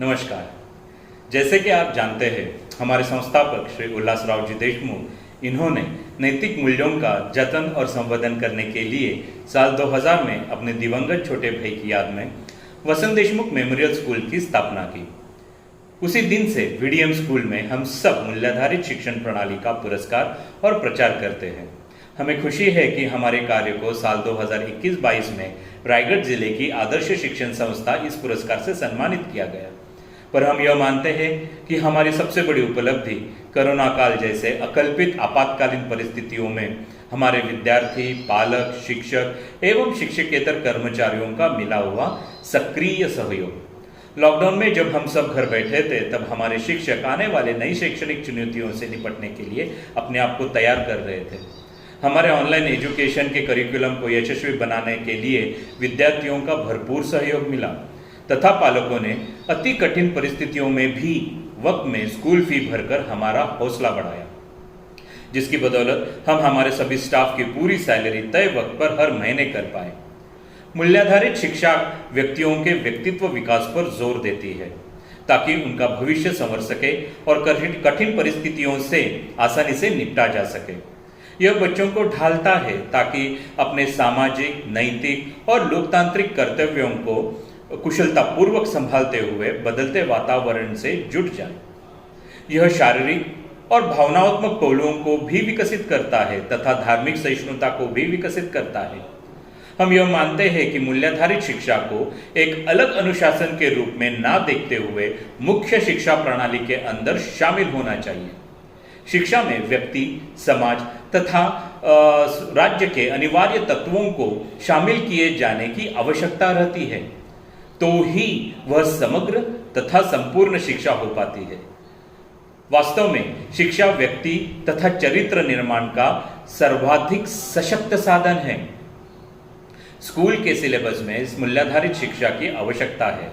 नमस्कार। जैसे कि आप जानते हैं, हमारे संस्थापक श्री उल्लासराव जी देशमुख इन्होंने नैतिक मूल्यों का जतन और संवर्धन करने के लिए साल 2000 में अपने दिवंगत छोटे भाई की याद में वसंत देशमुख मेमोरियल स्कूल की स्थापना की। उसी दिन से वीडीएम स्कूल में हम सब मूल्याधारित शिक्षण प्रणाली का पुरस्कार और प्रचार करते हैं। हमें खुशी है कि हमारे कार्य को साल 2021-22 में रायगढ़ जिले की आदर्श शिक्षण संस्था इस पुरस्कार से सम्मानित किया गया। पर हम यह मानते हैं कि हमारी सबसे बड़ी उपलब्धि कोरोना काल जैसे अकल्पित आपातकालीन परिस्थितियों में हमारे विद्यार्थी, पालक, शिक्षक एवं शिक्षकेतर कर्मचारियों का मिला हुआ सक्रिय सहयोग। लॉकडाउन में जब हम सब घर बैठे थे, तब हमारे शिक्षक आने वाले नई शैक्षणिक चुनौतियों से निपटने के लिए अपने आप को तैयार कर रहे थे। हमारे ऑनलाइन एजुकेशन के करिकुलम को यशस्वी बनाने के लिए विद्यार्थियों का भरपूर सहयोग मिला तथा पालकों ने अति कठिन परिस्थितियों में भी वक्त में स्कूल फी भरकर हमारा हौसला बढ़ाया, जिसकी बदौलत हम हमारे सभी स्टाफ की पूरी सैलरी तय वक्त पर हर महीने कर पाए। मूल्याधारित शिक्षा व्यक्तियों के व्यक्तित्व विकास पर जोर देती है ताकि उनका भविष्य संवर सके और कठिन परिस्थितियों से आसानी से निपटा जा सके। यह बच्चों को ढालता है ताकि अपने सामाजिक, नैतिक और लोकतांत्रिक कर्तव्यों को कुशलतापूर्वक संभालते हुए बदलते वातावरण से जुट जाए। यह शारीरिक और भावनात्मक पहलुओं को भी विकसित करता है तथा धार्मिक सहिष्णुता को भी विकसित करता है। हम यह मानते हैं कि मूल्याधारित शिक्षा को एक अलग अनुशासन के रूप में ना देखते हुए मुख्य शिक्षा प्रणाली के अंदर शामिल होना चाहिए। शिक्षा में व्यक्ति, समाज तथा राज्य के अनिवार्य तत्वों को शामिल किए जाने की आवश्यकता रहती है, तो ही वह समग्र तथा संपूर्ण शिक्षा हो पाती है। वास्तव में शिक्षा व्यक्ति तथा चरित्र निर्माण का सर्वाधिक सशक्त साधन है। स्कूल के सिलेबस में इस मूल्याधारित शिक्षा की आवश्यकता है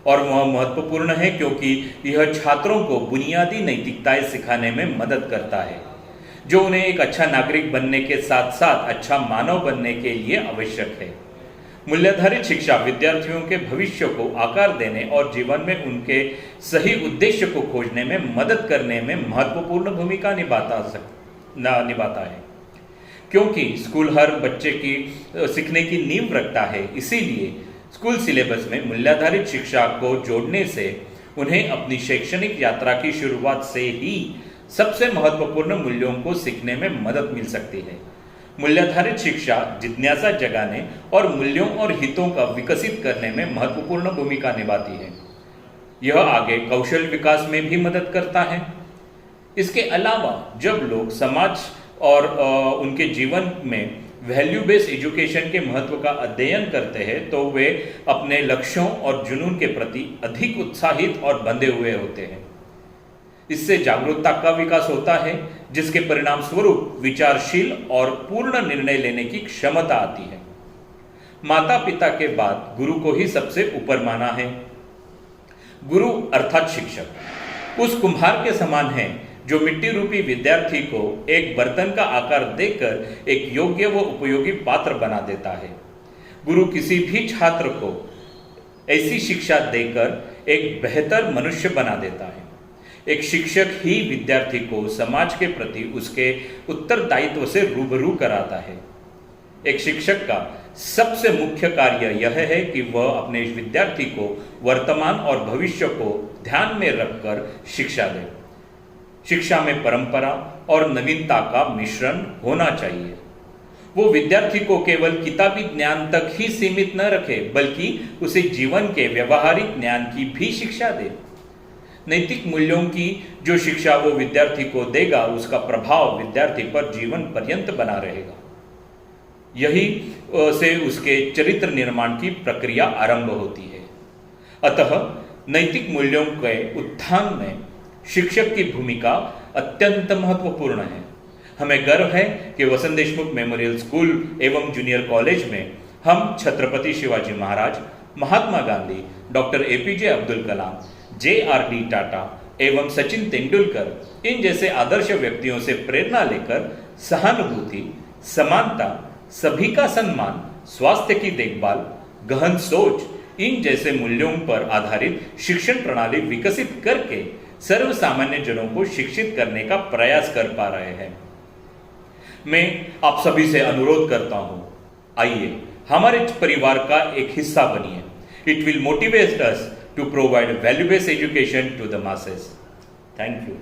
और वह महत्वपूर्ण है क्योंकि यह छात्रों को बुनियादी नैतिकताएं सिखाने में मदद करता है, जो उन्हें एक अच्छा नागरिक बनने के साथ साथ अच्छा मानव बनने के लिए आवश्यक है। मूल्याधारित शिक्षा विद्यार्थियों के भविष्य को आकार देने और जीवन में उनके सही उद्देश्य को खोजने में मदद करने में महत्वपूर्ण भूमिका निभाता है। क्योंकि स्कूल हर बच्चे की सीखने की नींव रखता है, इसीलिए स्कूल सिलेबस में मूल्याधारित शिक्षा को जोड़ने से उन्हें अपनी शैक्षणिक यात्रा की शुरुआत से ही सबसे महत्वपूर्ण मूल्यों को सीखने में मदद मिल सकती है। मूल्याधारित शिक्षा जिज्ञासा जगाने और मूल्यों और हितों का विकसित करने में महत्वपूर्ण भूमिका निभाती है। यह आगे कौशल विकास में भी मदद करता है। इसके अलावा जब लोग समाज और उनके जीवन में वैल्यू बेस्ड एजुकेशन के महत्व का अध्ययन करते हैं, तो वे अपने लक्ष्यों और जुनून के प्रति अधिक उत्साहित और बंधे हुए होते हैं। इससे जागरूकता का विकास होता है, जिसके परिणाम स्वरूप विचारशील और पूर्ण निर्णय लेने की क्षमता आती है। माता पिता के बाद गुरु को ही सबसे ऊपर माना है। गुरु अर्थात शिक्षक उस कुम्हार के समान है जो मिट्टी रूपी विद्यार्थी को एक बर्तन का आकार देकर एक योग्य व उपयोगी पात्र बना देता है। गुरु किसी भी छात्र को ऐसी शिक्षा देकर एक बेहतर मनुष्य बना देता है। एक शिक्षक ही विद्यार्थी को समाज के प्रति उसके उत्तरदायित्व से रूबरू कराता है। एक शिक्षक का सबसे मुख्य कार्य यह है कि वह अपने विद्यार्थी को वर्तमान और भविष्य को ध्यान में रखकर शिक्षा दे। शिक्षा में परंपरा और नवीनता का मिश्रण होना चाहिए। वो विद्यार्थी को केवल किताबी ज्ञान तक ही सीमित न रखे, बल्कि उसे जीवन के व्यवहारिक ज्ञान की भी शिक्षा दे। नैतिक मूल्यों की जो शिक्षा वो विद्यार्थी को देगा, उसका प्रभाव विद्यार्थी पर जीवन पर्यंत बना रहेगा। यही से उसके चरित्र निर्माण की प्रक्रिया आरंभ होती है। अतः नैतिक मूल्यों के उत्थान में शिक्षक की भूमिका अत्यंत महत्वपूर्ण है। हमें गर्व है कि वसंत देशमुख मेमोरियल स्कूल एवं जूनियर कॉलेज में हम Chhatrapati Shivaji Maharaj, Mahatma Gandhi, doctor APJ Abdul Kalam, JRD Tata एवं सचिन तेंदुलकर इन जैसे आदर्श व्यक्तियों से प्रेरणा लेकर सहानुभूति, समानता, सभी का सम्मान, स्वास्थ्य की देखभाल, गहन सोच इन जैसे मूल्यों पर आधारित शिक्षण प्रणाली विकसित करके सर्व सामान्य जनों को शिक्षित करने का प्रयास कर पा रहे हैं। मैं आप सभी से अनुरोध करता हूं, आइए हमारे परिवार का एक हिस्सा बनिए। It will motivate us to provide value based education to the masses. Thank you.